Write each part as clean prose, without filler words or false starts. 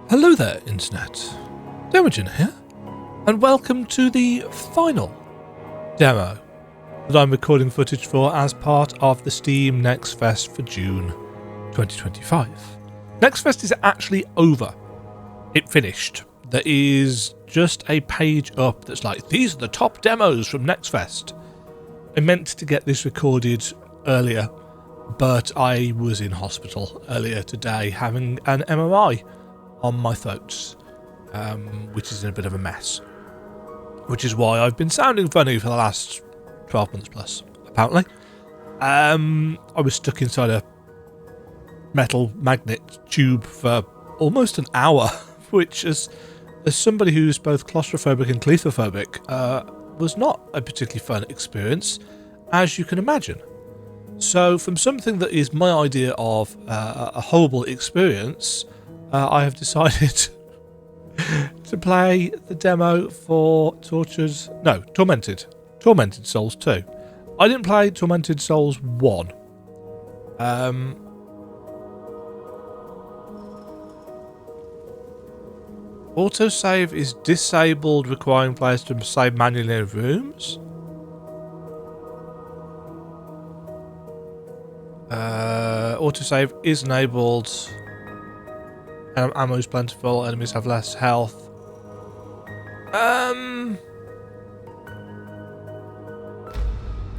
Hello there, Internet. Demogen here, and welcome to the final demo that I'm recording footage for as part of the Steam NextFest for June 2025. NextFest is actually over. It finished. There is just a page up that's like, these are the top demos from NextFest. I meant to get this recorded earlier, but I was in hospital earlier today having an MRI on my throat, which is in a bit of a mess. Which is why I've been sounding funny for the last 12 months plus, apparently. I was stuck inside a metal magnet tube for almost an hour, which as somebody who's both claustrophobic and claustrophobic, was not a particularly fun experience, as you can imagine. So from something that is my idea of a horrible experience, I have decided to play the demo for Tormented Souls 2. I didn't play Tormented Souls 1. Autosave is disabled, requiring players to save manually in rooms. Autosave is enabled. Ammo is plentiful, enemies have less health.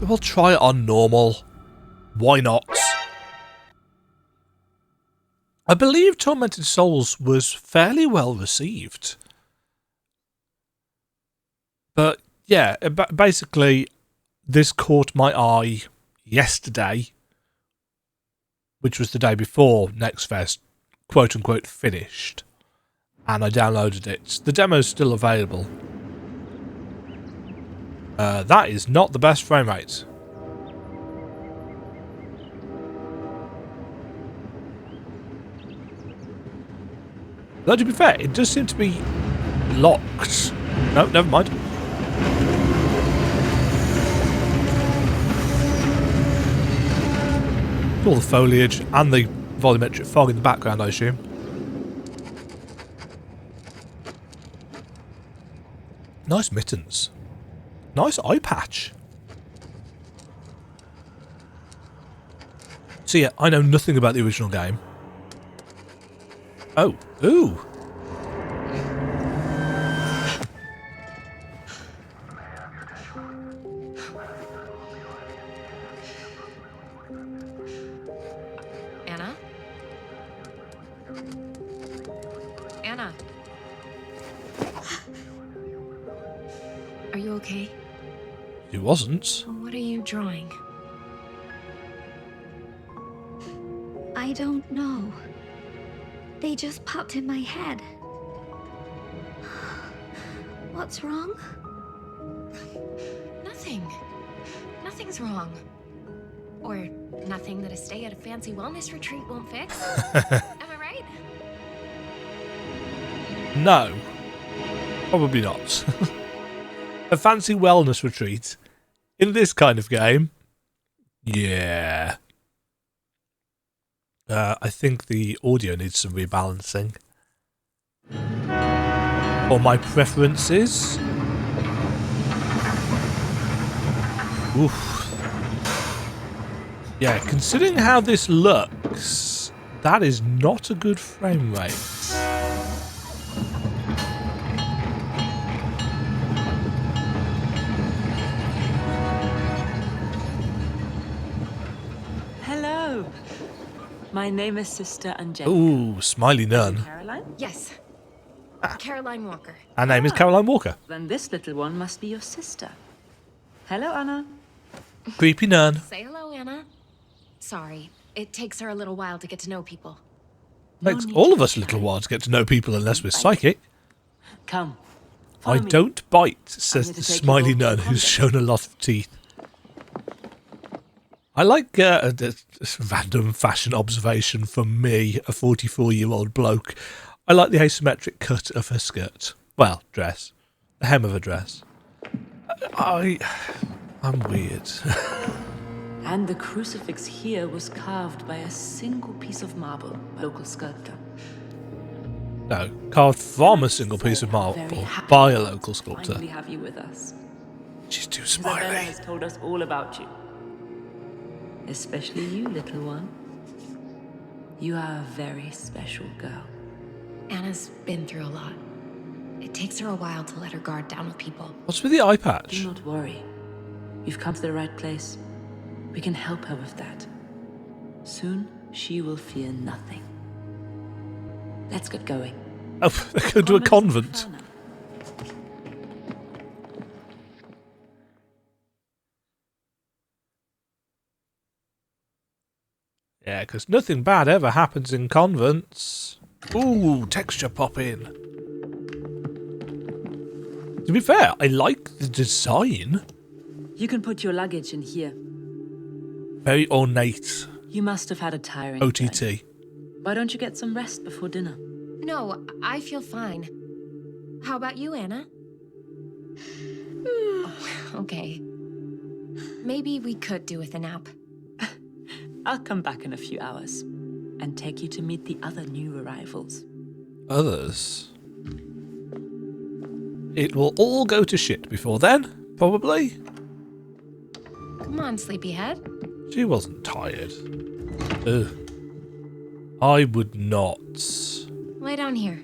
We'll try it on normal. Why not? I believe Tormented Souls was fairly well received. But yeah, basically, this caught my eye yesterday, which was the day before NextFest, quote-unquote, finished. And I downloaded it. The demo's still available. That is not the best frame rate. Though, to be fair, it does seem to be locked. No, never mind. All the foliage and the volumetric fog in the background, I assume. Nice mittens. Nice eye patch. So yeah, I know nothing about the original game. Oh, ooh. Anna? Anna? Are you okay? He wasn't. What are you drawing? I don't know. They just popped in my head. What's wrong? Nothing. Nothing's wrong. Or nothing that a stay at a fancy wellness retreat won't fix. Am I right? No. Probably not. A fancy wellness retreat in this kind of game? Yeah. I think the audio needs some rebalancing. For my preferences. Oof. Yeah, considering how this looks, that is not a good frame rate. Hello. My name is Sister Angelica. Ooh, smiley nun. Caroline? Yes. Caroline Walker. Her name is Caroline Walker. Then this little one must be your sister. Hello, Anna. Creepy nun. Say hello, Anna. Sorry, it takes her a little while to get to know people. Takes all of us a little while to get to know people unless we're psychic. Come. I follow me. don't bite, says here the to take you smiley all to nun the who's convent. shown a lot of teeth. I like a random fashion observation from me, a 44-year-old bloke. I like the asymmetric cut of her skirt. Well, dress. The hem of a dress. I'm weird. And the crucifix here was carved by a single piece of marble by a local sculptor. No, carved from a single piece of marble by a local sculptor. Finally have you with us. She's too Isabella smiley. has told us all about you. Especially you, little one. You are a very special girl. Anna's been through a lot. It takes her a while to let her guard down with people. What's with the eye patch? Do not worry. You've come to the right place. We can help her with that. Soon, she will fear nothing. Let's get going. Oh, they're going to a convent. Yeah, because nothing bad ever happens in convents. Ooh, texture pop in. To be fair, I like the design. You can put your luggage in here. Very ornate. You must have had a tiring OTT. journey. Why don't you get some rest before dinner? No, I feel fine. How about you, Anna? Oh, okay. Maybe we could do with a nap. I'll come back in a few hours and take you to meet the other new arrivals. Others? It will all go to shit before then, probably. Come on, sleepyhead. She wasn't tired. Ugh. I would not. Lay down here.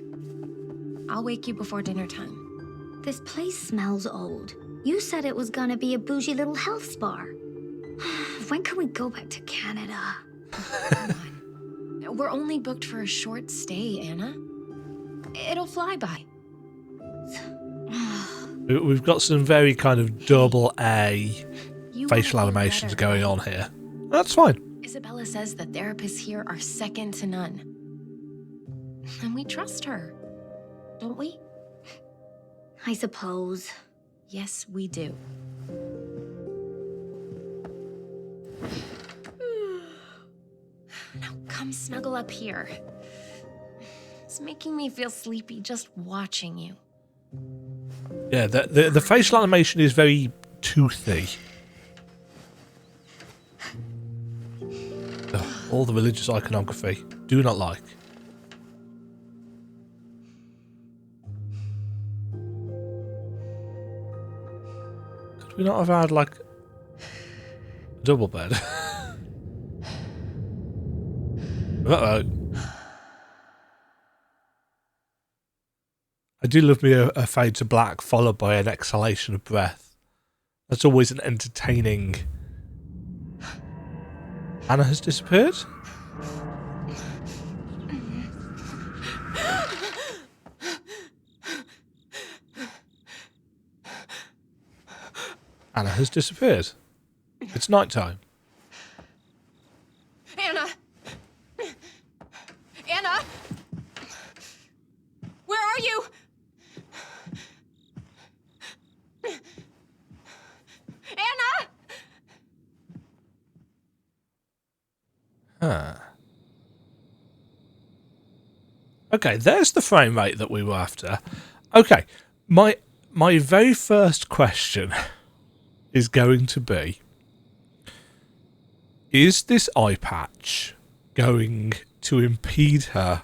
I'll wake you before dinner time. This place smells old. You said it was gonna be a bougie little health spa. When can we go back to Canada? Come on. We're only booked for a short stay, Anna. It'll fly by. We've got some very kind of double A You facial wanna feel animations better. going on here. That's fine. Isabella says the therapists here are second to none. And we trust her, don't we? I suppose. Yes, we do. Now come snuggle up here. It's making me feel sleepy just watching you. Yeah, the facial animation is very toothy. Ugh, all the religious iconography. Do not like. Could we not have had, like, a double bed? Uh-oh. I do love me a fade to black followed by an exhalation of breath. That's always an entertaining... Anna has disappeared? Anna has disappeared. It's night time. Anna! Anna! Where are you? Anna! Huh. Okay, there's the frame rate that we were after. Okay, my very first question is going to be, is this eye patch going to impede her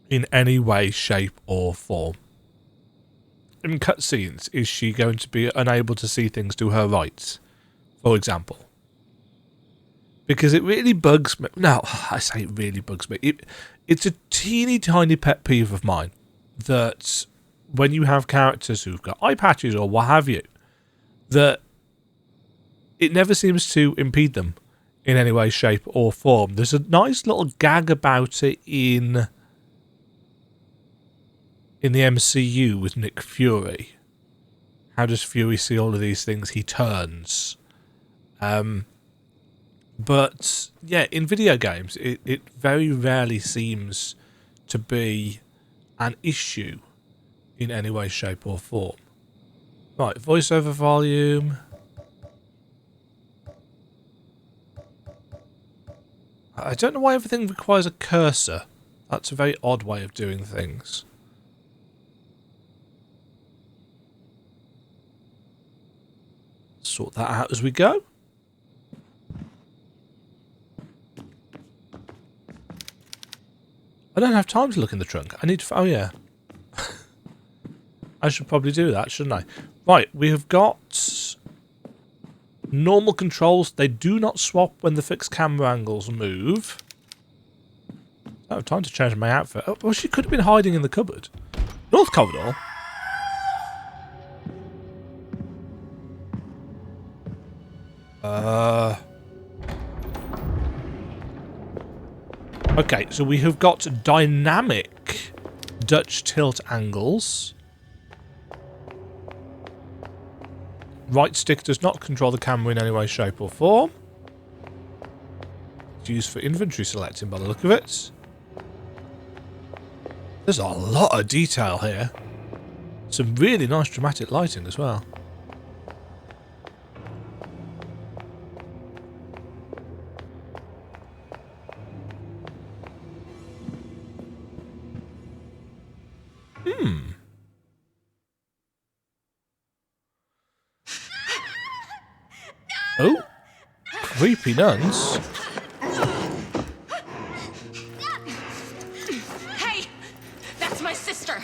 in any way, shape or form? In cutscenes, is she going to be unable to see things to her right, for example? Because it really bugs me. No, I say it really bugs me. It's a teeny tiny pet peeve of mine that when you have characters who've got eye patches or what have you, that it never seems to impede them in any way, shape or form. There's a nice little gag about it in the MCU with Nick Fury. How does Fury see all of these things? He turns. But, yeah, in video games, it very rarely seems to be an issue in any way, shape or form. Right, voiceover volume. I don't know why everything requires a cursor. That's a very odd way of doing things. Sort that out as we go. I don't have time to look in the trunk. I need to... Oh, yeah. I should probably do that, shouldn't I? Right, we have got normal controls. They do not swap when the fixed camera angles move. I have time to change my outfit. Oh, well, she could have been hiding in the cupboard. North corridor. Okay, so we have got dynamic Dutch tilt angles. Right stick does not control the camera in any way, shape or form. It's used for inventory selecting by the look of it. There's a lot of detail here. Some really nice dramatic lighting as well. Oh, creepy nuns. Hey, that's my sister.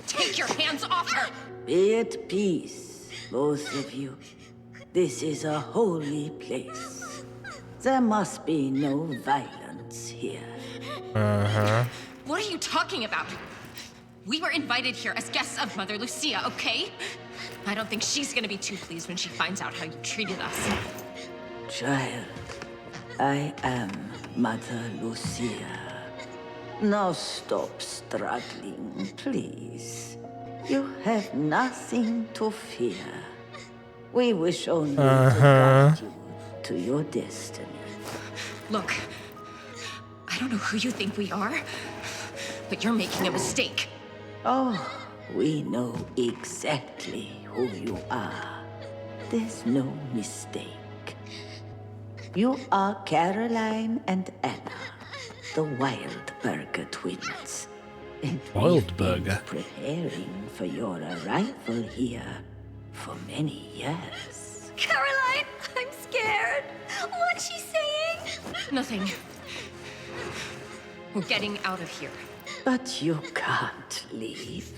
Take your hands off her. Be at peace, both of you. This is a holy place. There must be no violence here. What are you talking about? We were invited here as guests of Mother Lucia, okay? I don't think she's gonna be too pleased when she finds out how you treated us. Child, I am Mother Lucia. Now stop struggling, please. You have nothing to fear. We wish only to guide you to your destiny. Look, I don't know who you think we are, but you're making a mistake. Oh, we know exactly who you are. There's no mistake. You are Caroline and Anna, the Wildberger twins. And we've been Wildberger? preparing for your arrival here for many years. Caroline, I'm scared. What's she saying? Nothing. We're getting out of here. But you can't leave.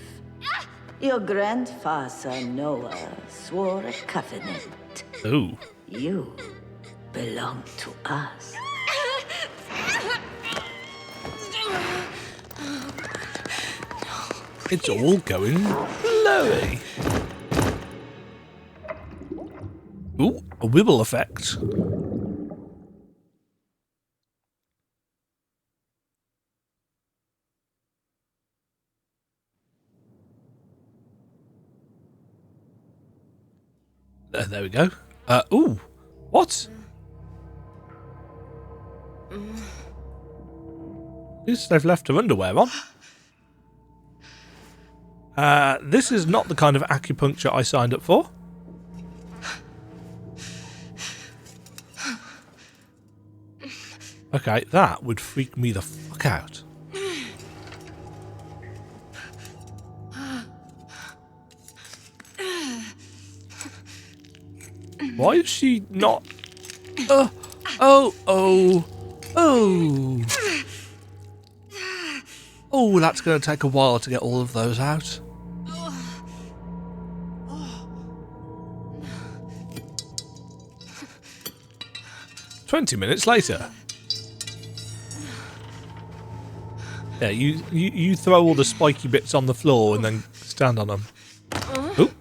Your grandfather Noah swore a covenant. Oh. You belong to us. It's all going blurry. Ooh, a wibble effect. There we go. Ooh, what? At least they've left her underwear on. This is not the kind of acupuncture I signed up for. Okay, that would freak me the fuck out. Why is she not... Oh, that's going to take a while to get all of those out. "20 minutes later." Yeah, you throw all the spiky bits on the floor and then stand on them. Oh,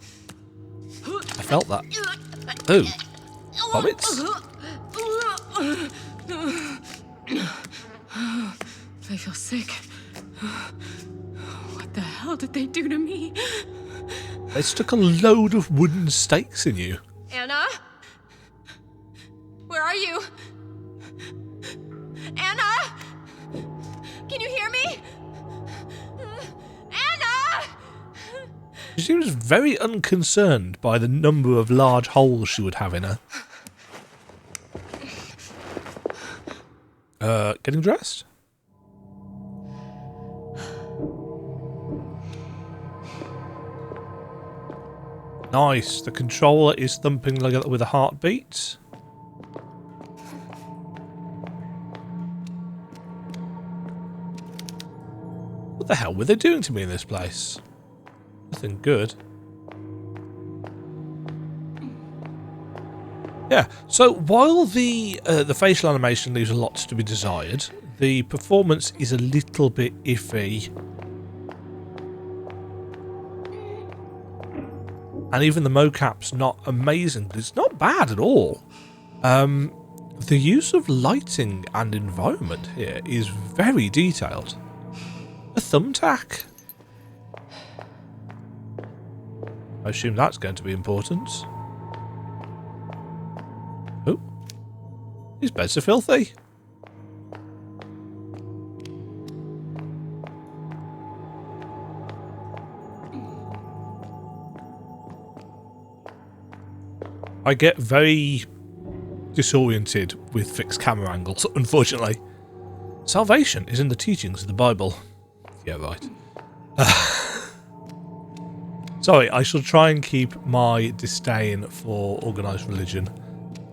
I felt that. Oh, vomits? I feel sick. What the hell did they do to me? They stuck a load of wooden stakes in you. Anna? Where are you? Anna? Can you hear me? Anna! She seems very unconcerned by the number of large holes she would have in her. Getting dressed? Nice. The controller is thumping like with a heartbeat. What the hell were they doing to me in this place? Nothing good. Yeah, so while the facial animation leaves a lot to be desired, the performance is a little bit iffy. And even the mocap's not amazing, but it's not bad at all. The use of lighting and environment here is very detailed. A thumbtack? I assume that's going to be important. Oh, these beds are filthy. I get very disoriented with fixed camera angles, unfortunately. Salvation is in the teachings of the Bible. Yeah, right. Sorry, I shall try and keep my disdain for organised religion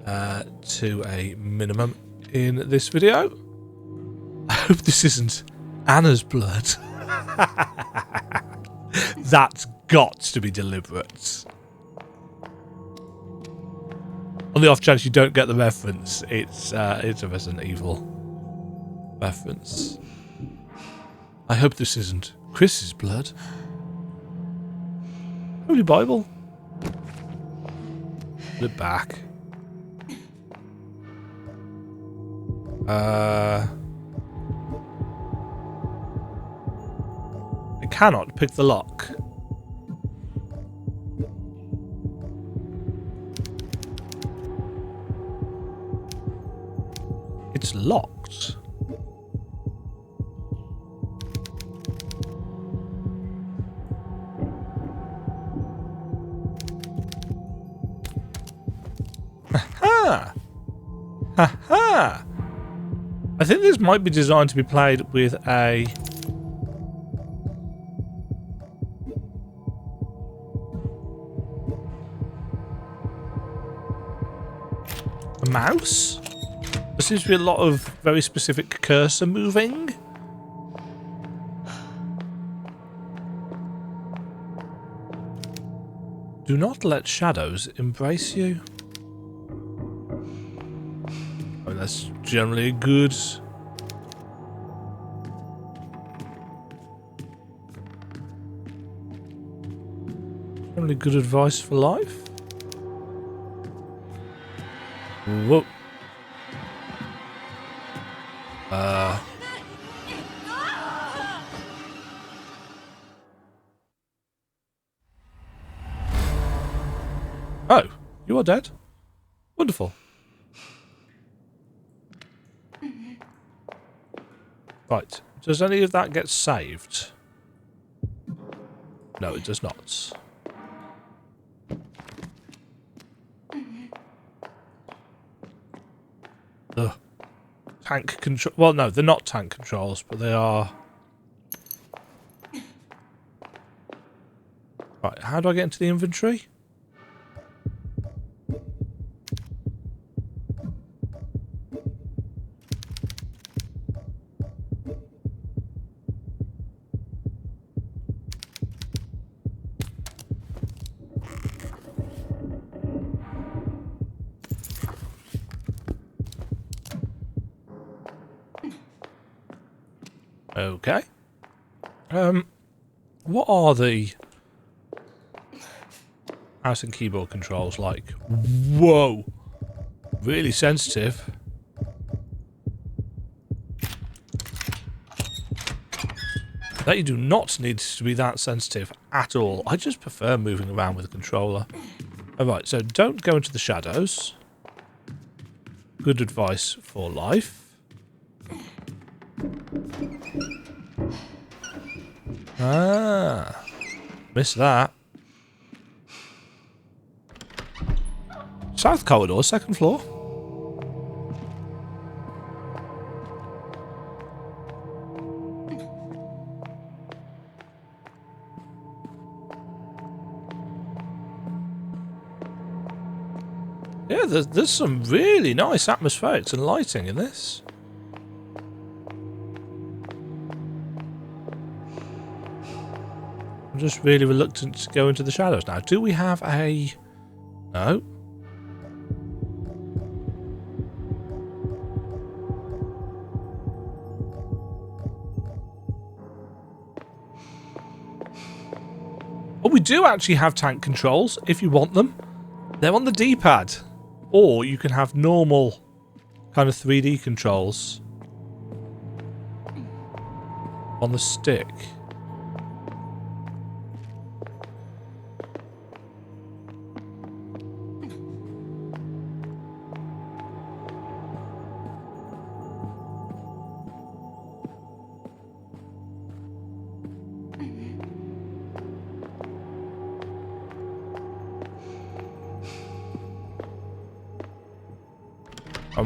to a minimum in this video. I hope this isn't Anna's blood. That's got to be deliberate. On the off chance you don't get the reference, it's a Resident Evil reference. I hope this isn't Chris's blood. Holy Bible. Put it back. I cannot pick the lock. It's locked. Ha! Ha ha! I think this might be designed to be played with a mouse? There seems to be a lot of very specific cursor moving. Do not let shadows embrace you. Oh, that's generally good. Generally good advice for life. Whoa. Oh, you are dead? Wonderful. Right, does any of that get saved? No, it does not. Ugh. Tank control. Well, no, they're not tank controls, but they are. Right, how do I get into the inventory? Okay. What are the mouse and keyboard controls like? Whoa! Really sensitive. They do not need to be that sensitive at all. I just prefer moving around with a controller. Alright, so don't go into the shadows. Good advice for life. Ah, missed that. South corridor, second floor. Yeah, there's some really nice atmospherics and lighting in this. I'm just really reluctant to go into the shadows now. Do we have a... No. Oh, we do actually have tank controls, if you want them. They're on the D-pad. Or you can have normal kind of 3D controls on the stick.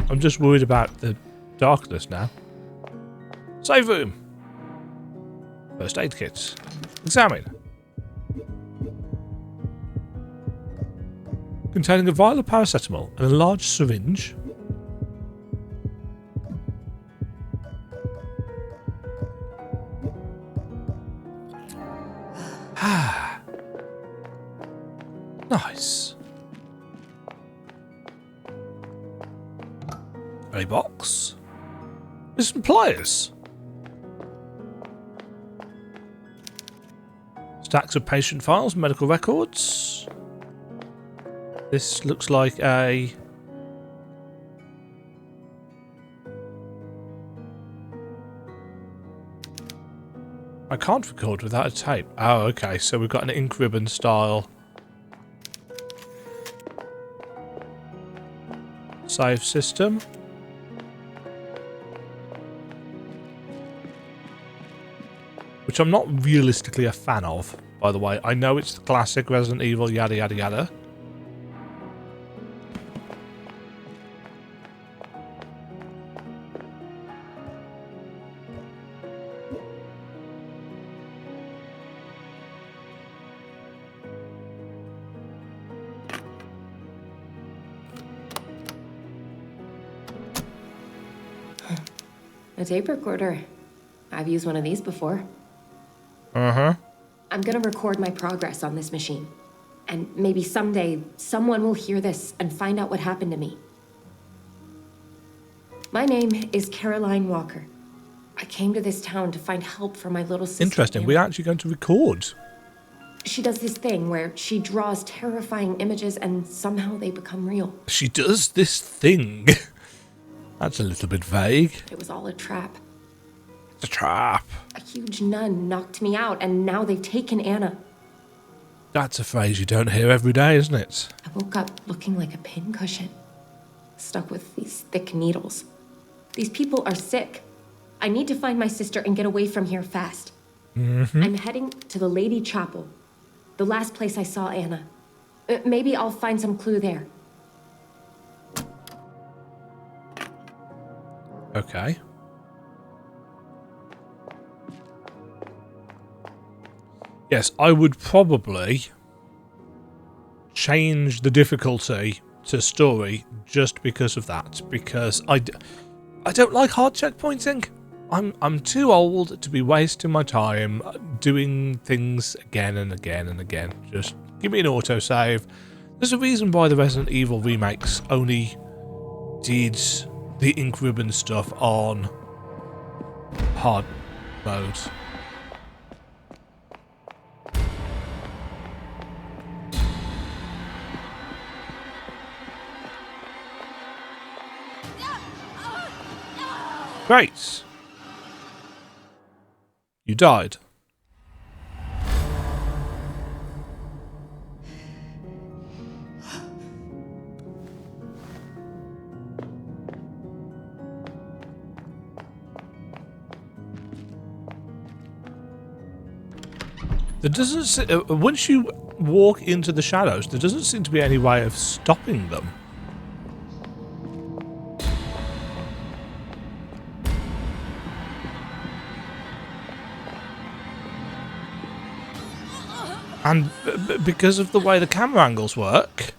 I'm just worried about the darkness now. Save room. First aid kits. Examine. Containing a vial of paracetamol and a large syringe. Ah. Nice. A box. With some pliers. Stacks of patient files, medical records. This looks like a... I can't record without a tape. Oh, okay, so we've got an ink ribbon style save system. Which I'm not realistically a fan of, by the way. I know it's the classic Resident Evil, yada yada yada. A tape recorder. I've used one of these before. Uh-huh. I'm gonna record my progress on this machine. And maybe someday, someone will hear this and find out what happened to me. My name is Caroline Walker. I came to this town to find help for my little sister. Interesting. Anna. We're actually going to record. She does this thing where she draws terrifying images and somehow they become real. She does this thing. That's a little bit vague. It was all a trap. It's a trap. A huge nun knocked me out, and now they've taken Anna. That's a phrase you don't hear every day, isn't it? I woke up looking like a pincushion, stuck with these thick needles. These people are sick. I need to find my sister and get away from here fast. Mm-hmm. I'm heading to the Lady Chapel, the last place I saw Anna. Maybe I'll find some clue there. Okay. Yes, I would probably change the difficulty to story just because of that. Because I don't like hard checkpointing. I'm too old to be wasting my time doing things again and again and again. Just give me an autosave. There's a reason why the Resident Evil remakes only did the ink ribbon stuff on hard mode. Great. You died. There doesn't. Once you walk into the shadows, there doesn't seem to be any way of stopping them. And because of the way the camera angles work...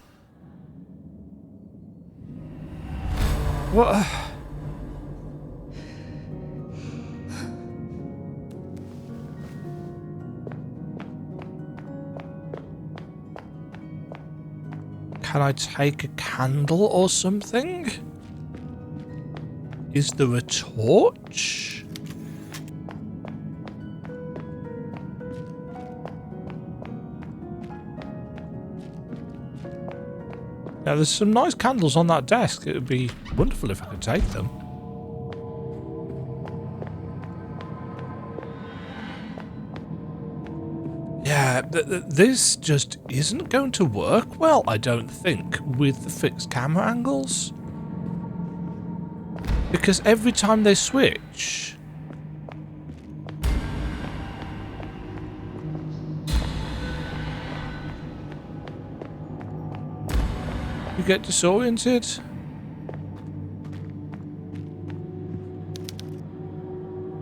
What? Can I take a candle or something? Is there a torch? Yeah, there's some nice candles on that desk. It would be wonderful if I could take them. Yeah, this just isn't going to work well, I don't think, with the fixed camera angles. Because every time they switch... you get disoriented.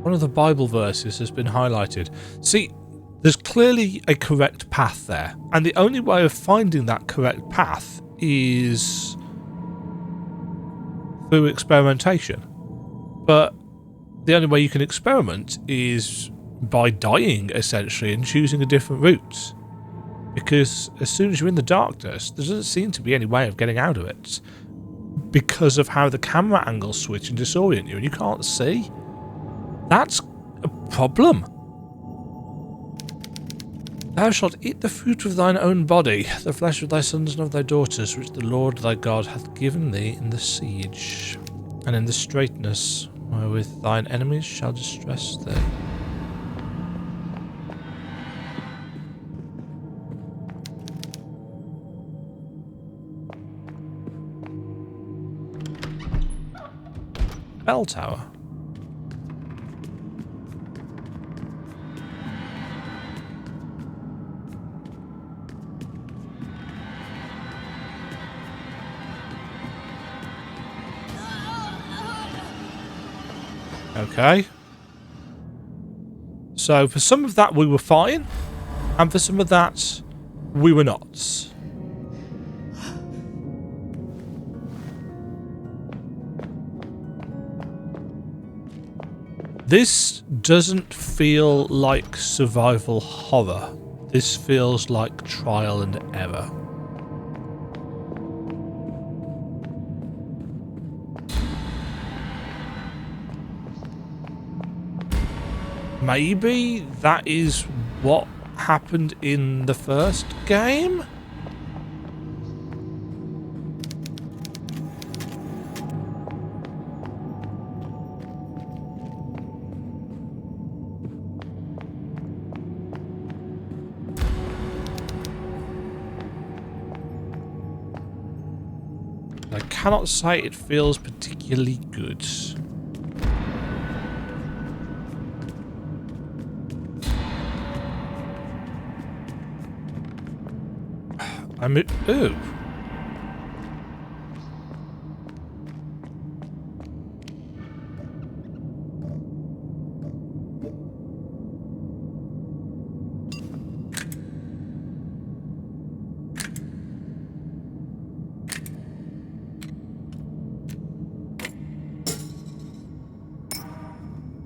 One of the Bible verses has been highlighted. See, there's clearly a correct path there, and the only way of finding that correct path is through experimentation. But the only way you can experiment is by dying, essentially, and choosing a different route. Because as soon as you're in the darkness, there doesn't seem to be any way of getting out of it. Because of how the camera angles switch and disorient you, and you can't see. That's a problem. Thou shalt eat the fruit of thine own body, the flesh of thy sons and of thy daughters, which the Lord thy God hath given thee in the siege, and in the straitness wherewith thine enemies shall distress thee. Bell tower. Okay. So for some of that we were fine, and for some of that we were not. This doesn't feel like survival horror. This feels like trial and error. Maybe that is what happened in the first game? I cannot say it feels particularly good. I mean, ooh.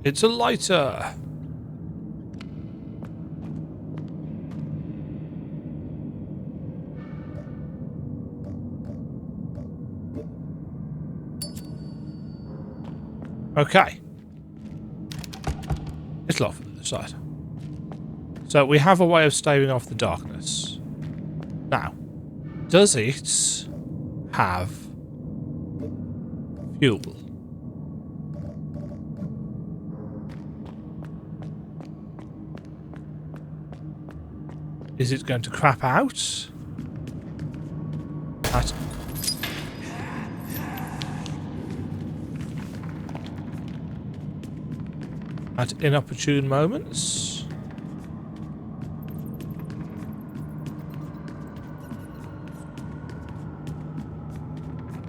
It's a lighter. Okay. It's locked from the other side. So we have a way of staving off the darkness. Now, does it have fuel? Is it going to crap out? At inopportune moments?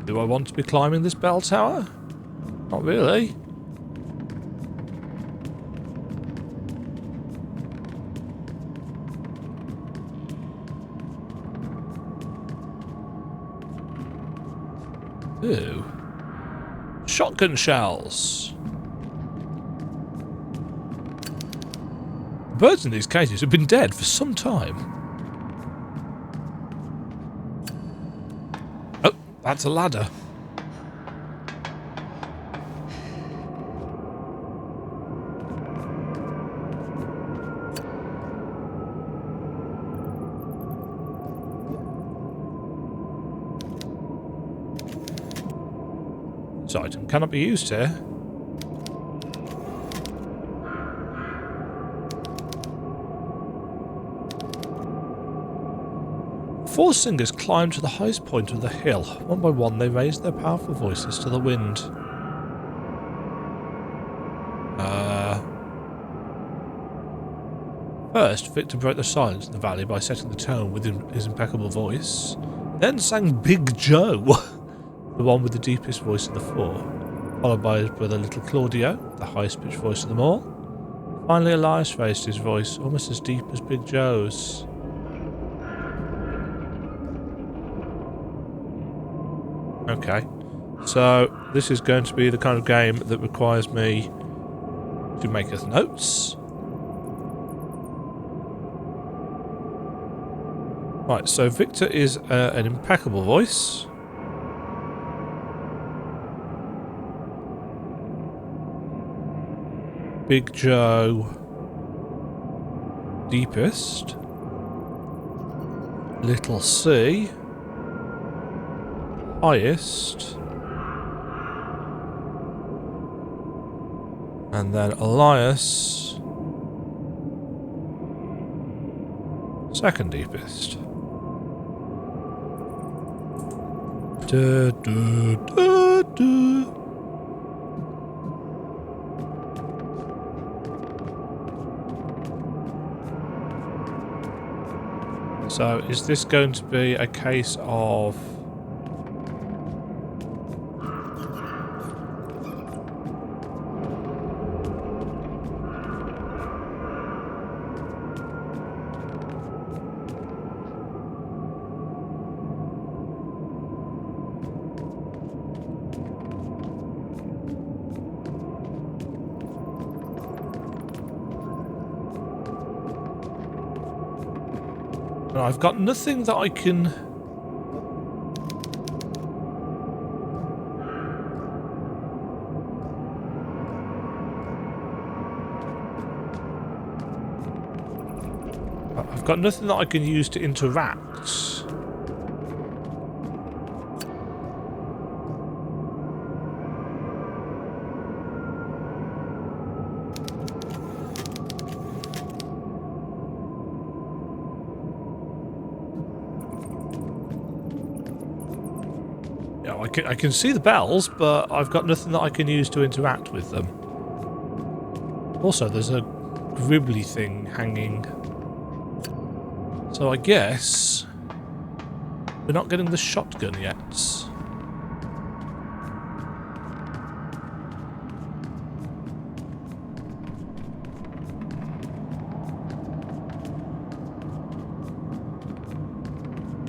Do I want to be climbing this bell tower? Not really. Ooh. Shotgun shells. The birds in these cages have been dead for some time. That's a ladder. This item cannot be used here. Four singers climbed to the highest point of the hill. One by one, they raised their powerful voices to the wind. First, Victor broke the silence in the valley by setting the tone with his impeccable voice. Then sang Big Joe, the one with the deepest voice of the four, followed by his brother Little Claudio, the highest pitched voice of them all. Finally, Elias raised his voice, almost as deep as Big Joe's. Okay, so this is going to be the kind of game that requires me to make us notes. Right, so Victor is an impeccable voice. Big Joe, deepest. Little C, highest. And then Elias, second deepest. Du, du, du, du. So, is this going to be a case of I've got nothing that I can... I've got nothing that I can use to interact. I can see the bells, but I've got nothing that I can use to interact with them. Also, there's a gribbly thing hanging. So I guess we're not getting the shotgun yet.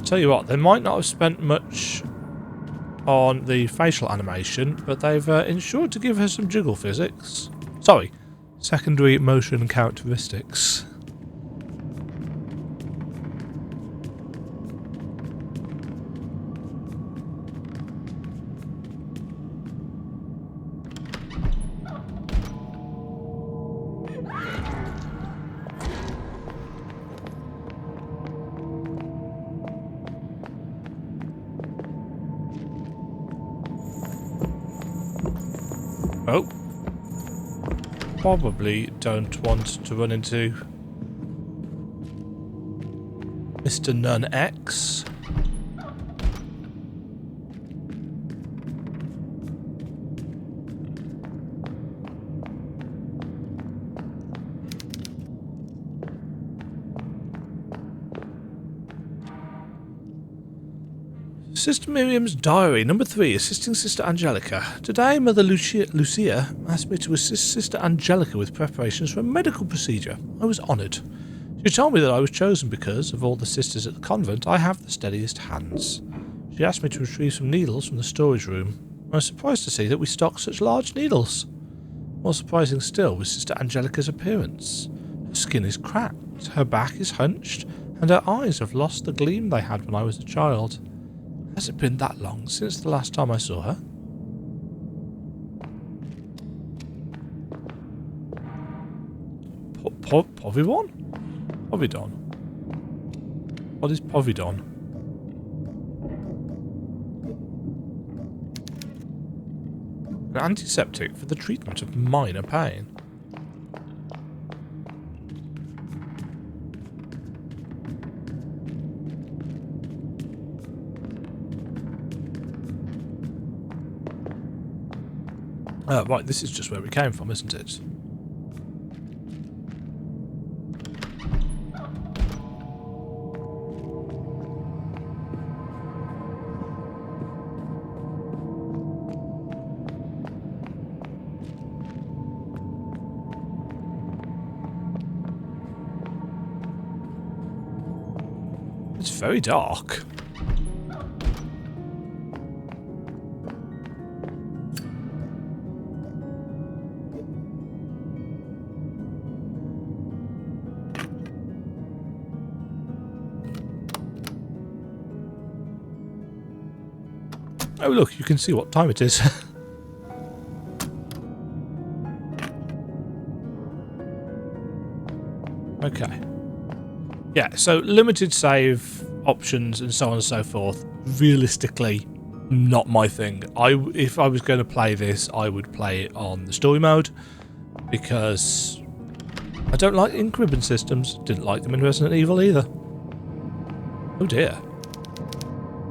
Tell you what, they might not have spent much on the facial animation, but they've ensured to give her some jiggle physics. Sorry, secondary motion characteristics. Oh. Probably don't want to run into Mr. Nun X. Sister Miriam's diary, number 3, assisting Sister Angelica. Today, Mother Lucia asked me to assist Sister Angelica with preparations for a medical procedure. I was honoured. She told me that I was chosen because, of all the sisters at the convent, I have the steadiest hands. She asked me to retrieve some needles from the storage room. I was surprised to see that we stocked such large needles. More surprising still was Sister Angelica's appearance. Her skin is cracked, her back is hunched, and her eyes have lost the gleam they had when I was a child. Has it been that long since the last time I saw her? Povidon? Povidon. What is Povidon? An antiseptic for the treatment of minor pain. Right, this is just where we came from, isn't it? It's very dark. Oh look, you can see what time it is. Okay. Yeah, so limited save options and so on and so forth. Realistically, not my thing. If I was going to play this, I would play it on the story mode because I don't like ink ribbon systems. Didn't like them in Resident Evil either. Oh dear.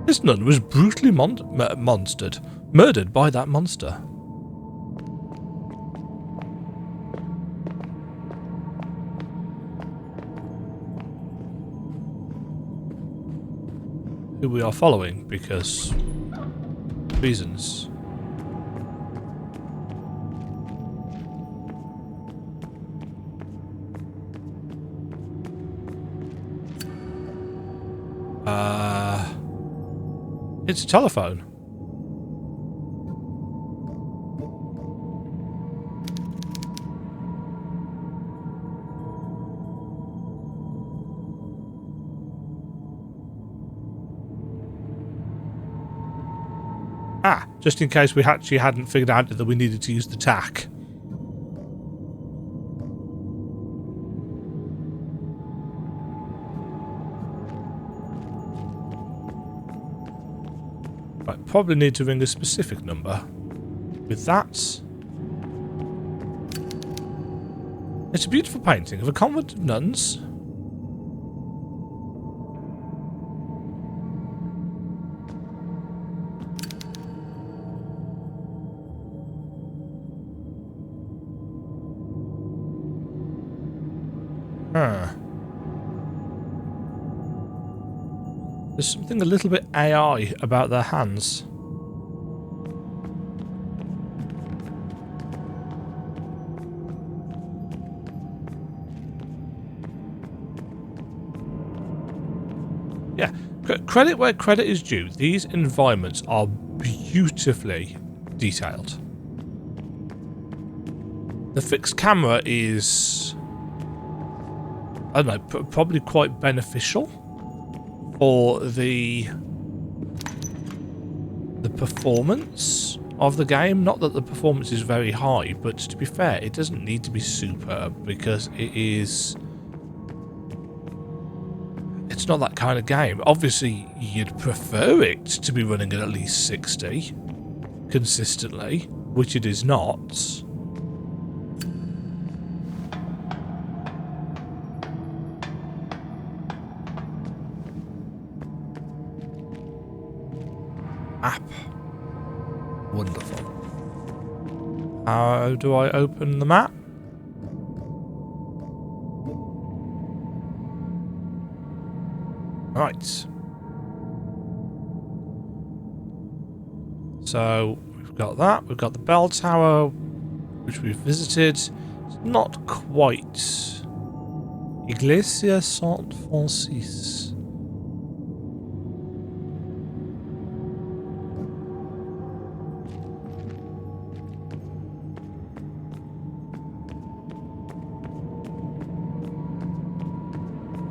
This nun was brutally murdered by that monster. Who we are following because reasons. It's a telephone. Ah, just in case we actually hadn't figured out that we needed to use the tack. Right, probably need to ring a specific number. With that, it's a beautiful painting of a convent of nuns. There's something a little bit AI about their hands. Yeah, credit where credit is due. These environments are beautifully detailed. The fixed camera is, I don't know, probably quite beneficial for the performance of the game. Not that the performance is very high, but to be fair, it doesn't need to be superb because it's not that kind of game. Obviously, you'd prefer it to be running at least 60 consistently, which it is not. App. Wonderful. How do I open the map? Right. So we've got that. We've got the bell tower, which we've visited. It's not quite Iglesia Saint Francis.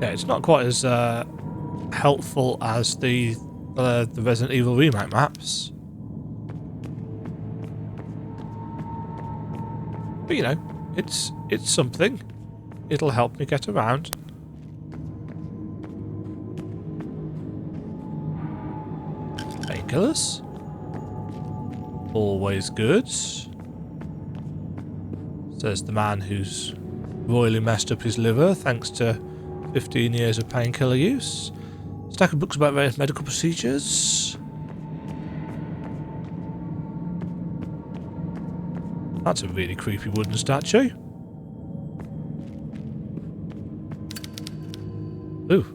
Yeah, it's not quite as helpful as the The Resident Evil remake maps. But you know, it's something. It'll help me get around. Painkillers. Always good. Says the man who's royally messed up his liver thanks to 15 years of painkiller use. Stack of books about various medical procedures. That's a really creepy wooden statue. Ooh.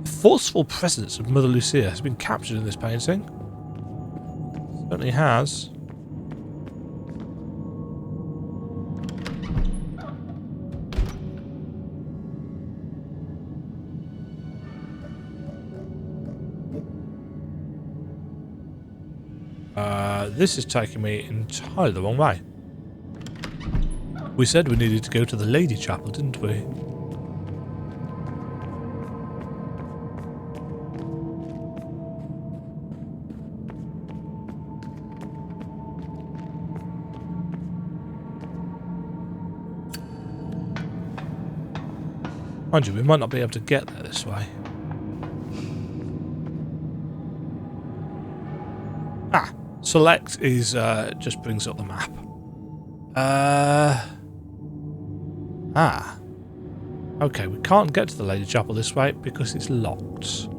The forceful presence of Mother Lucia has been captured in this painting. Certainly has. This is taking me entirely the wrong way. We said we needed to go to the Lady Chapel, didn't we? Mind you, we might not be able to get there this way. Ah, select is just brings up the map. Okay, we can't get to the Lady Chapel this way because it's locked.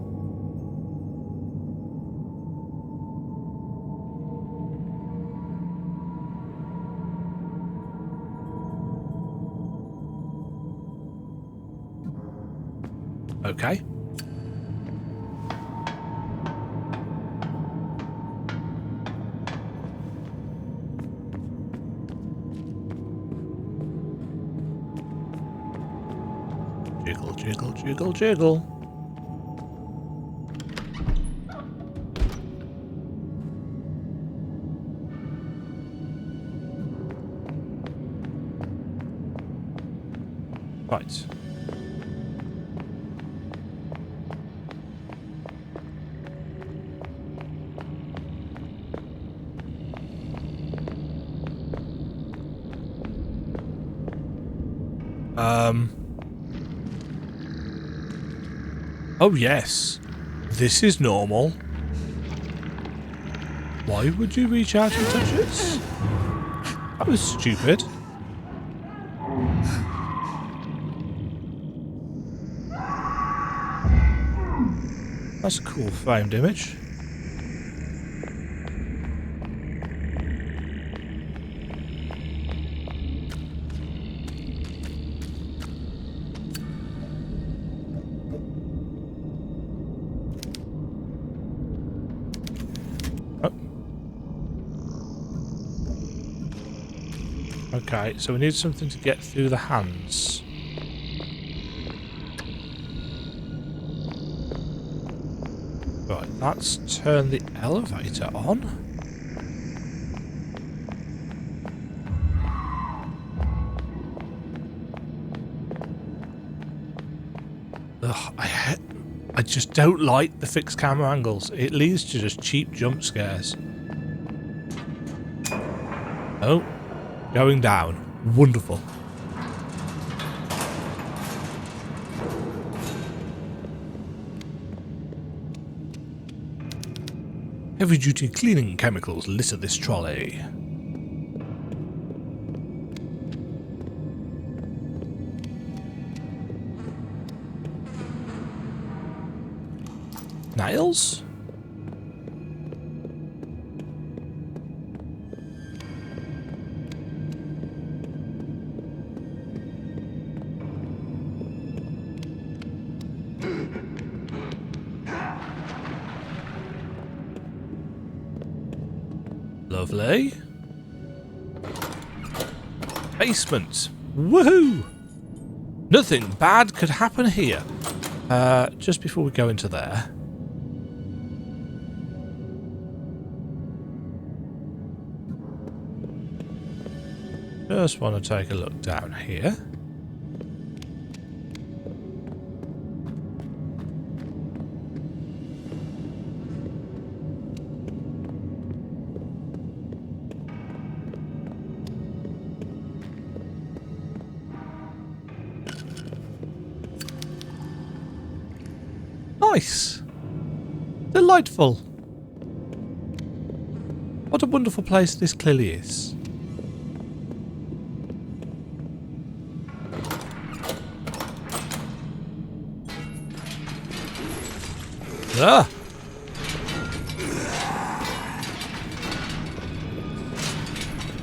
Okay. Jiggle, jiggle, jiggle, jiggle. Right. Oh yes, this is normal. Why would you reach out and touch it? That was stupid. That's a cool framed image. Okay, so we need something to get through the hands. Right, let's turn the elevator on. Ugh, I just don't like the fixed camera angles. It leads to just cheap jump scares. Oh. Going down. Wonderful. Heavy-duty cleaning chemicals litter this trolley. Nails? Lovely. Basement. Woohoo! Nothing bad could happen here. Just before we go into there. Just want to take a look down here. Nice. Delightful. What a wonderful place this clearly is. Ah!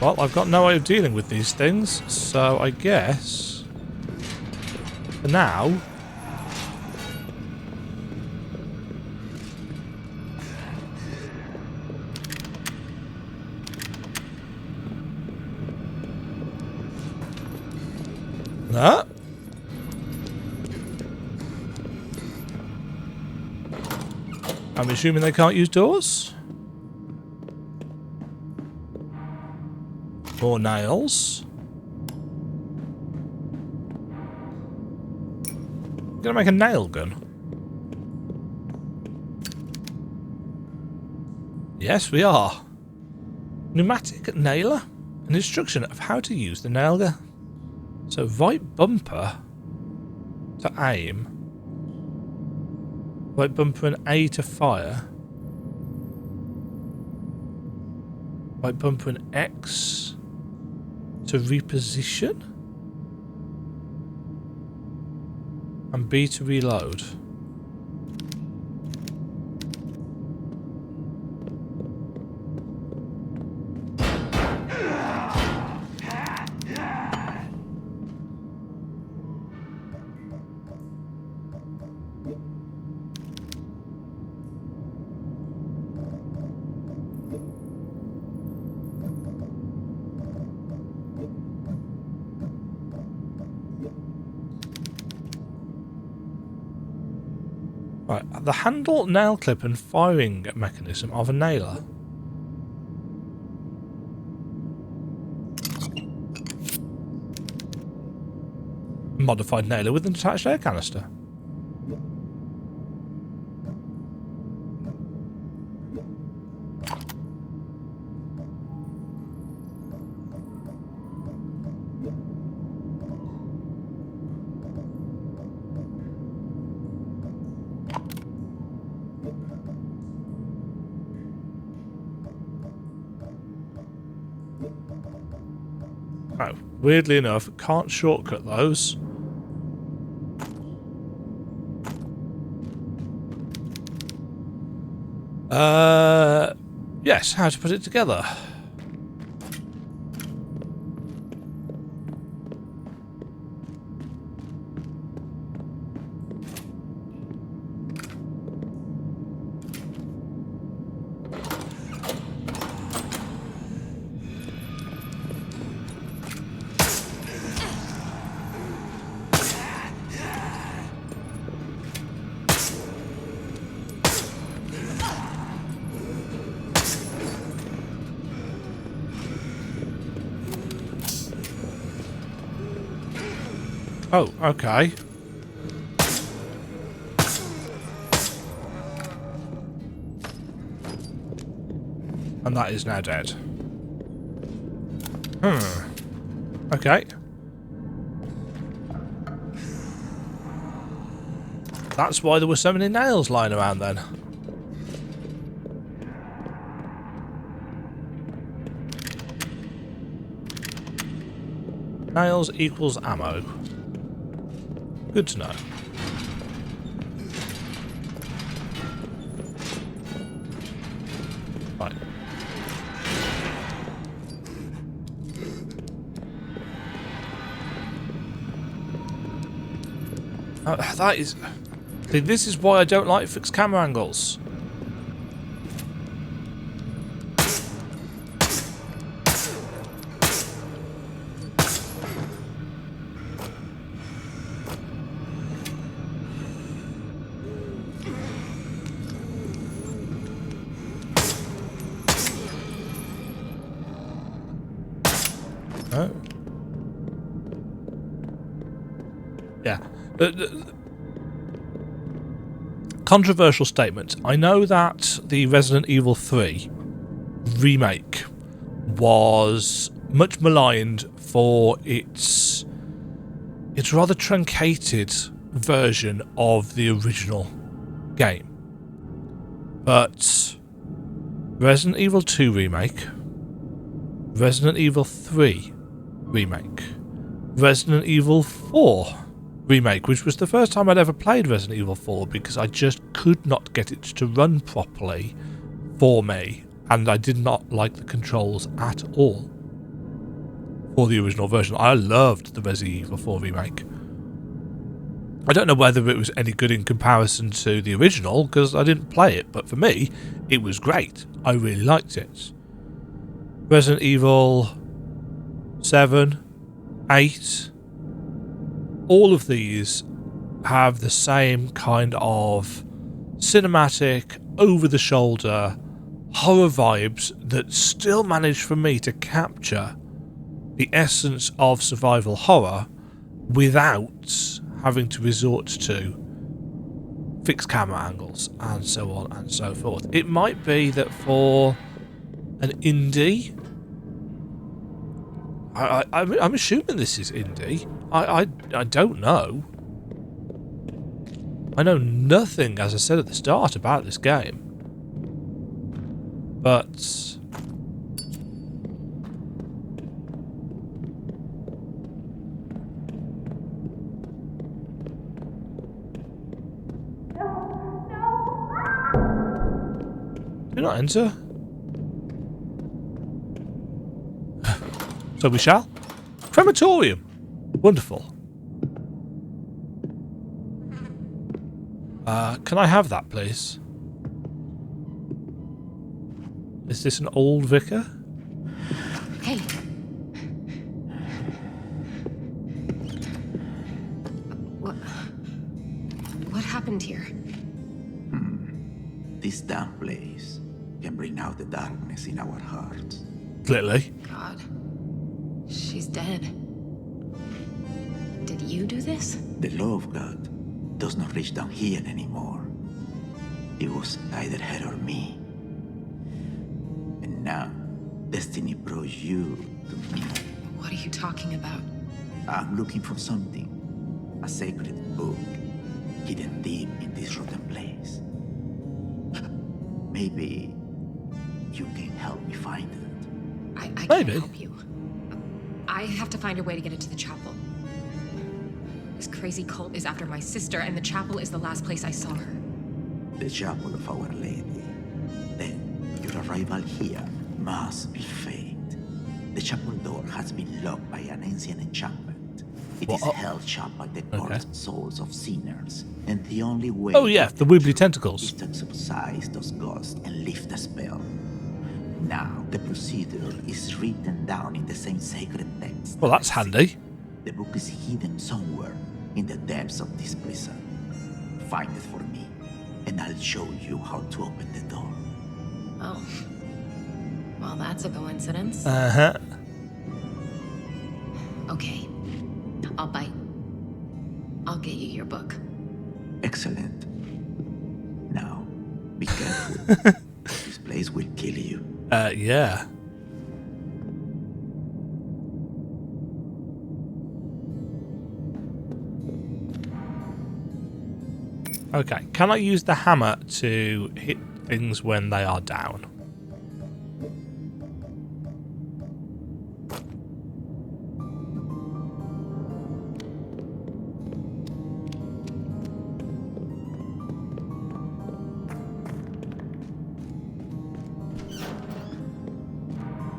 Well, I've got no way of dealing with these things, so I guess for now that. I'm assuming they can't use doors. More nails. Gonna make a nail gun. Yes, we are. Pneumatic nailer. An instruction of how to use the nail gun. So right bumper to aim. Right bumper and A to fire. Right bumper and X to reposition. And B to reload. Right, the handle, nail clip and firing mechanism of a nailer. Modified nailer with an attached air canister. Oh, weirdly enough, can't shortcut those. Yes, how to put it together. Oh, okay. And that is now dead. Okay. That's why there were so many nails lying around then. Nails equals ammo. Good to know. Right. That is... See, this is why I don't like fixed camera angles. Oh. Yeah. Controversial statement. I know that the Resident Evil 3 remake was much maligned for its rather truncated version of the original game. But Resident Evil 2 Remake, Resident Evil 3 Remake, Resident Evil 4 Remake, which was the first time I'd ever played Resident Evil 4 because I just could not get it to run properly for me, and I did not like the controls at all for the original version. I loved the Resident Evil 4 Remake. I don't know whether it was any good in comparison to the original because I didn't play it, but for me, it was great. I really liked it. Resident Evil 7, 8, all of these have the same kind of cinematic, over-the-shoulder horror vibes that still manage for me to capture the essence of survival horror without having to resort to fixed camera angles and so on and so forth. It might be that for an indie, I'm assuming this is indie. I don't know. I know nothing, as I said at the start, about this game. But do not enter. So we shall. Crematorium. Wonderful. Can I have that, please? Is this an old vicar? Hey. What happened here? This damn place can bring out the darkness in our hearts. Clearly. God. She's dead. Did you do this? The law of God does not reach down here anymore. It was either her or me. And now, destiny brought you to me. What are you talking about? I'm looking for something. A sacred book hidden deep in this rotten place. Maybe you can help me find it. I can't Maybe. help you. I have to find a way to get into the chapel. This crazy cult is after my sister, and the chapel is the last place I saw her. The chapel of Our Lady. Then, your arrival here must be fate. The chapel door has been locked by an ancient enchantment. It is held shut by the cursed souls of sinners, and the only way... Oh yeah, the wibbly tentacles. ...is to subside those ghosts and lift the spell. Now, the procedure is written down in the same sacred text. Well, that's handy. The book is hidden somewhere in the depths of this prison. Find it for me, and I'll show you how to open the door. Oh. Well, that's a coincidence. Uh-huh. Okay. I'll bite. I'll get you your book. Excellent. Now, be careful. This place will kill you. Yeah. Okay, can I use the hammer to hit things when they are down?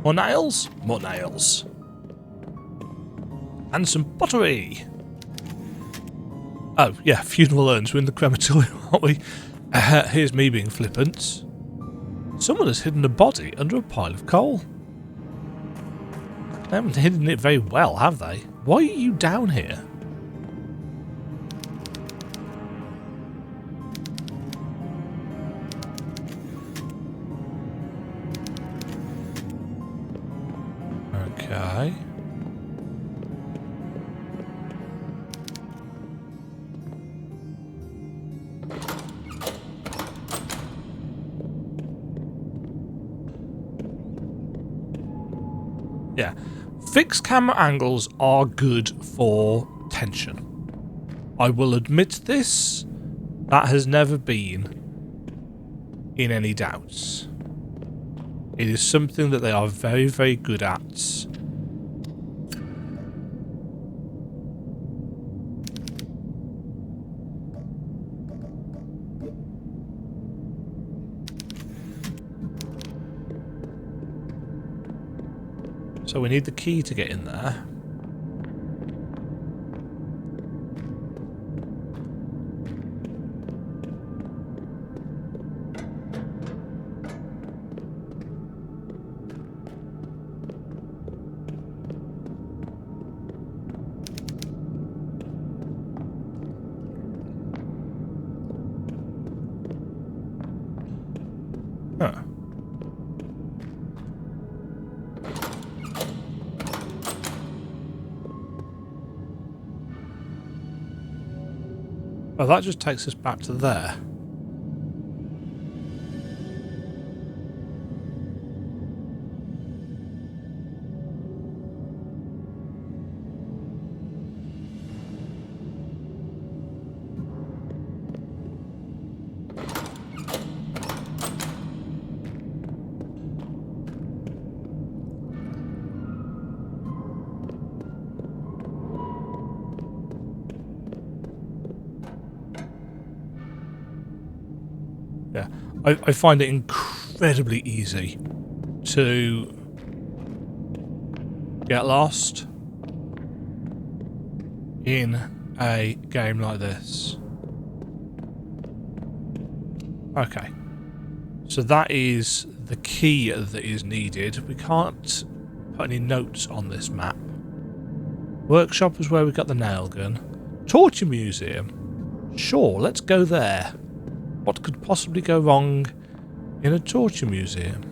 More nails? More nails. And some pottery. Oh, yeah, funeral urns. We're in the crematorium, aren't we? Here's me being flippant. Someone has hidden a body under a pile of coal. They haven't hidden it very well, have they? Why are you down here? Okay. Yeah. Fixed camera angles are good for tension. I will admit this. That has never been in any doubts. It is something that they are very, very good at. So we need the key to get in there. Huh. Well, that just takes us back to there. Yeah, I find it incredibly easy to get lost in a game like this. Okay, so that is the key that is needed. We can't put any notes on this map. Workshop is where we got the nail gun. Torture museum. Sure, let's go there. What could possibly go wrong in a torture museum?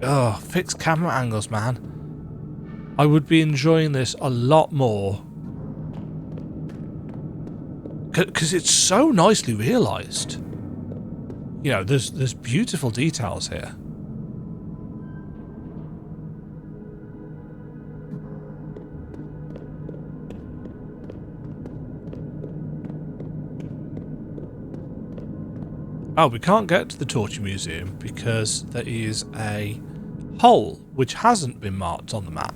Oh, fixed camera angles, man. I would be enjoying this a lot more. Because it's so nicely realised. You know, there's beautiful details here. Oh, we can't get to the Torture Museum because there is a hole which hasn't been marked on the map.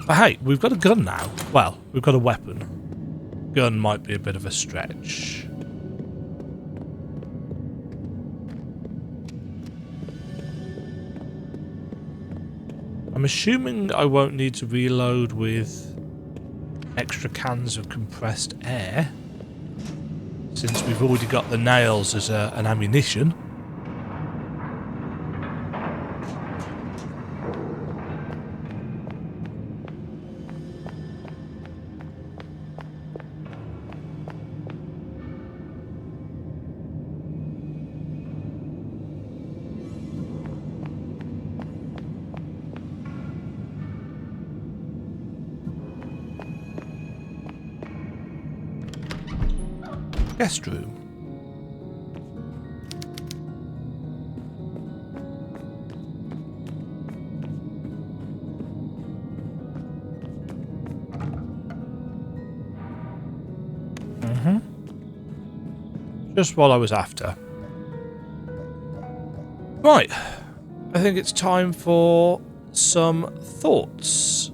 But hey, we've got a gun now. Well, we've got a weapon. Gun might be a bit of a stretch. I'm assuming I won't need to reload with extra cans of compressed air, since we've already got the nails as an ammunition. Guest room. Just what I was after. Right. I think it's time for some thoughts.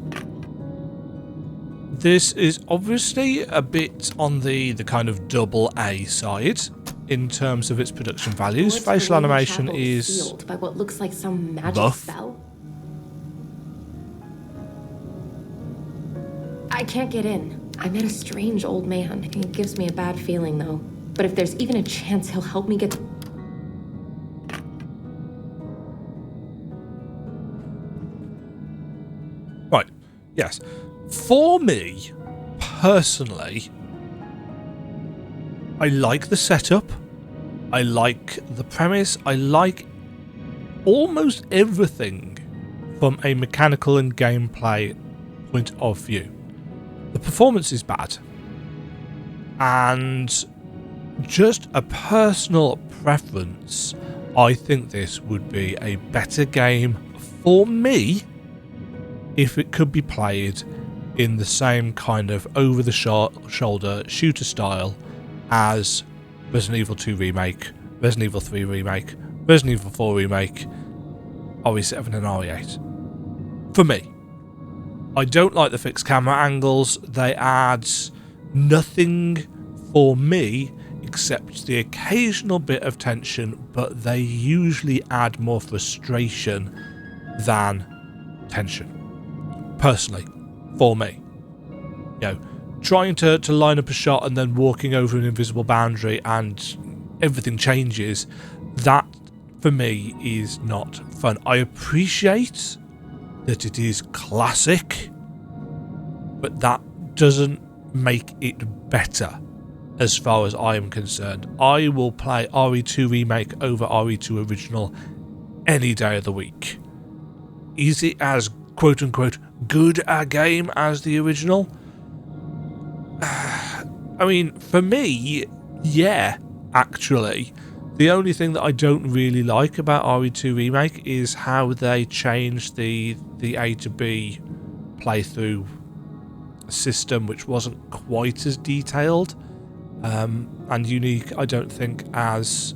This is obviously a bit on the kind of double A side in terms of its production values. Facial animation is sealed by what looks like some magic buff. spell. I can't get in. I met a strange old man. It gives me a bad feeling though. But if there's even a chance he'll help me get to... Right. Yes. For me, personally, I like the setup. I like the premise. I like almost everything from a mechanical and gameplay point of view. The performance is bad. And just a personal preference, I think this would be a better game for me if it could be played in the same kind of over-the-shoulder shooter style as Resident Evil 2 Remake, Resident Evil 3 Remake, Resident Evil 4 Remake, RE7 and RE8. For me. I don't like the fixed camera angles. They add nothing for me except the occasional bit of tension, but they usually add more frustration than tension. Personally, for me. You know, trying to line up a shot and then walking over an invisible boundary and everything changes, that for me is not fun. I appreciate that it is classic, but that doesn't make it better as far as I am concerned. I will play RE2 Remake over RE2 Original any day of the week. Is it as quote-unquote good a game as the original? I mean, for me, yeah, actually. The only thing that I don't really like about RE2 Remake is how they changed the A to B playthrough system, which wasn't quite as detailed and unique, I don't think, as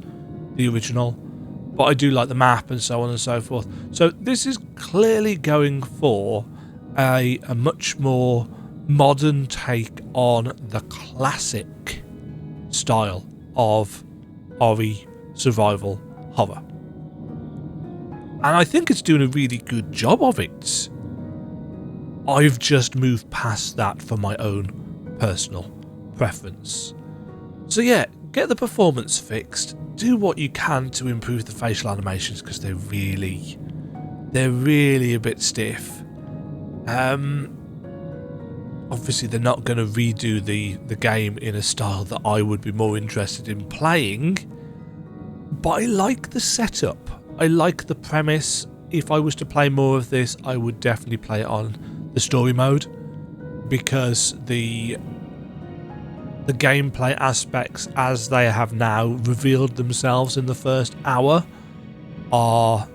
the original. But I do like the map and so on and so forth. So this is clearly going for a much more modern take on the classic style of RE survival horror. And I think it's doing a really good job of it. I've just moved past that for my own personal preference. So yeah, get the performance fixed. Do what you can to improve the facial animations because they're really a bit stiff. Obviously they're not going to redo the game in a style that I would be more interested in playing, but I like the setup. I like the premise. If I was to play more of this, I would definitely play it on the story mode, because the gameplay aspects as they have now revealed themselves in the first hour are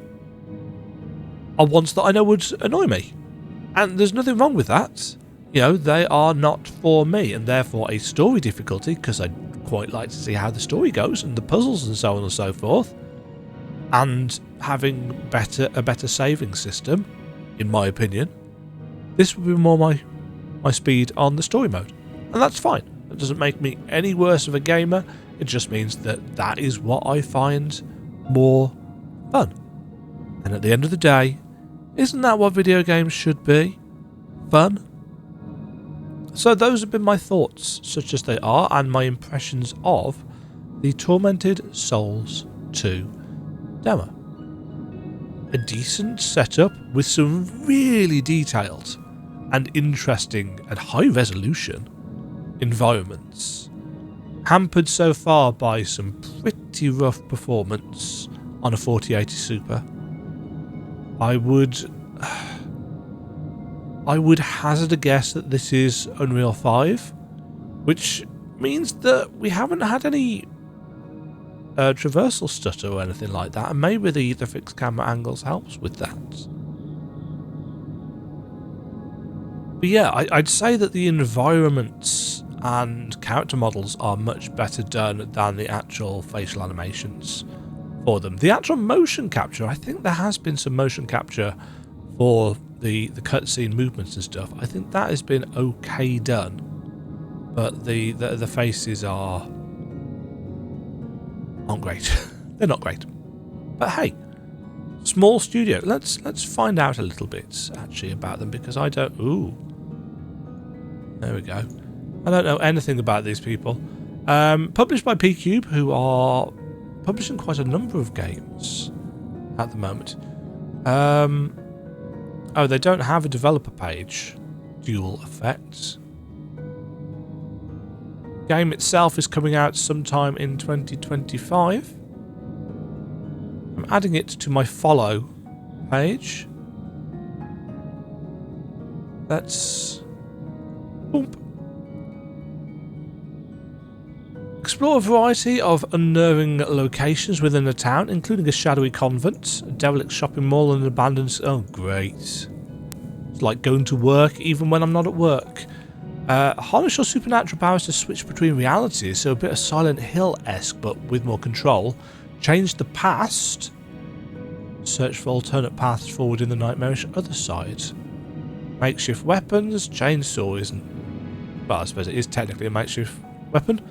ones that I know would annoy me. And there's nothing wrong with that. You know, they are not for me, and therefore a story difficulty, because I'd quite like to see how the story goes and the puzzles and so on and so forth, and having a better saving system, in my opinion. This would be more my speed on the story mode, and that's fine. It doesn't make me any worse of a gamer. It just means that is what I find more fun. And at the end of the day, isn't that what video games should be? Fun? So those have been my thoughts, such as they are, and my impressions of the Tormented Souls 2 demo. A decent setup with some really detailed and interesting and high resolution environments, hampered so far by some pretty rough performance on a 4080 Super. I would hazard a guess that this is Unreal 5, which means that we haven't had any traversal stutter or anything like that, and maybe the fixed camera angles helps with that. But yeah, I'd say that the environments and character models are much better done than the actual facial animations for them. The actual motion capture, I think there has been some motion capture for the cutscene movements and stuff. I think that has been okay done, but the faces aren't great. They're not great. But hey, small studio. Let's find out a little bit actually about them, because I don't. Ooh, there we go. I don't know anything about these people. Published by P-Cube, who are publishing quite a number of games at the moment. Oh, they don't have a developer page. Dual Effects. Game itself is coming out sometime in 2025. I'm adding it to my follow page. Let's... Boom. Explore a variety of unnerving locations within the town, including a shadowy convent, a derelict shopping mall, and an abandoned... Oh, great. It's like going to work even when I'm not at work. Harness your supernatural powers to switch between realities, so a bit of Silent Hill-esque but with more control. Change the past. Search for alternate paths forward in the nightmarish other side. Makeshift weapons, chainsaw isn't... Well, I suppose it is technically a makeshift weapon.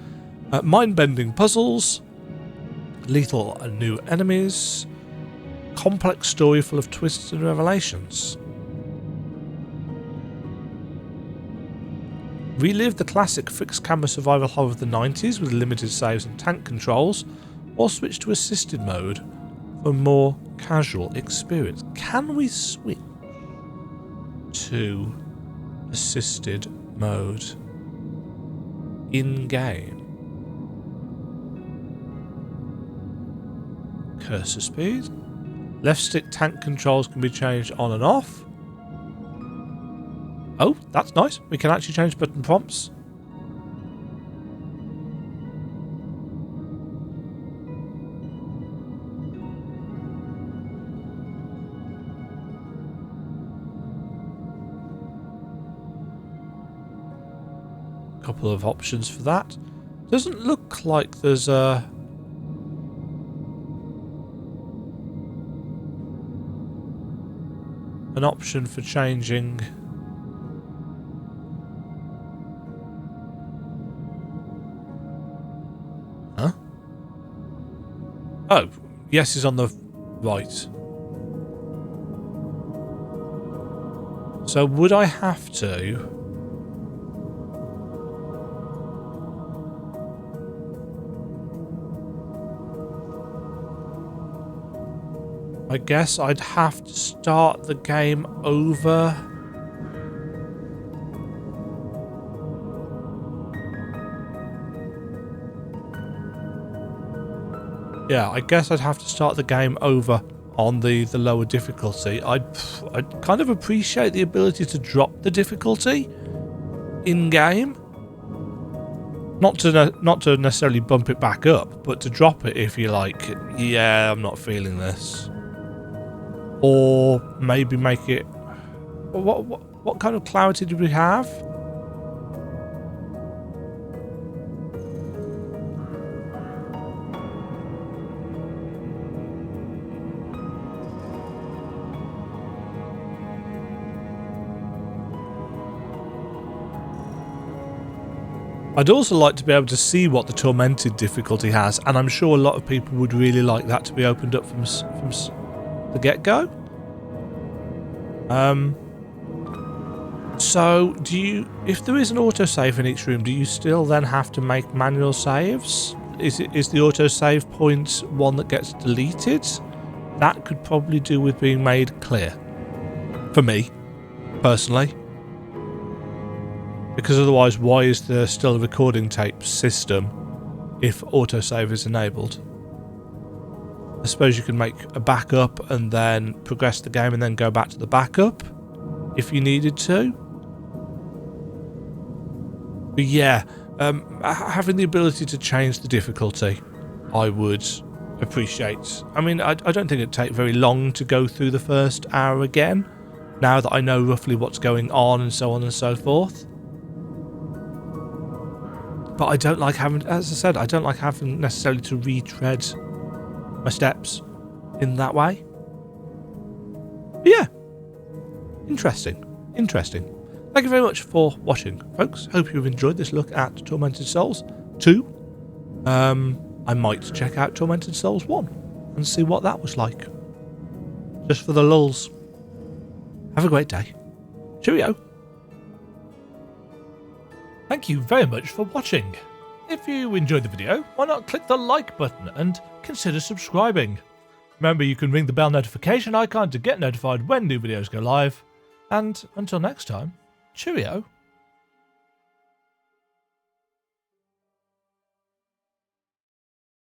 Mind-bending puzzles. Lethal and new enemies. Complex story full of twists and revelations. Relive the classic fixed camera survival horror of the 90s with limited saves and tank controls, or switch to assisted mode for a more casual experience. Can we switch to assisted mode in-game? Cursor speed. Left stick tank controls can be changed on and off. Oh, that's nice. We can actually change button prompts. Couple of options for that. Doesn't look like there's an option for changing. Huh? Oh, yes is on the right. So would I have to? I guess I'd have to start the game over. Yeah, I guess I'd have to start the game over on the lower difficulty. I'd kind of appreciate the ability to drop the difficulty in game. Not to necessarily bump it back up, but to drop it if you're like, yeah, I'm not feeling this. Or maybe make it... What kind of clarity do we have? I'd also like to be able to see what the Tormented difficulty has, and I'm sure a lot of people would really like that to be opened up from the get-go. So, if there is an autosave in each room, do you still then have to make manual saves? Is the autosave point one that gets deleted? That could probably do with being made clear. For me, personally. Because otherwise, why is there still a recording tape system if autosave is enabled? I suppose you can make a backup and then progress the game and then go back to the backup if you needed to. But yeah, having the ability to change the difficulty, I would appreciate. I mean, I don't think it'd take very long to go through the first hour again, now that I know roughly what's going on and so on and so forth. But I don't like having, as I said, I don't like having necessarily to retread my steps in that way. But yeah, interesting. Thank you very much for watching, folks. Hope you've enjoyed this look at Tormented Souls 2. I might check out Tormented Souls 1 and see what that was like. Just for the lulz. Have a great day. Cheerio. Thank you very much for watching. If you enjoyed the video, why not click the like button and consider subscribing. Remember, you can ring the bell notification icon to get notified when new videos go live. And until next time, cheerio.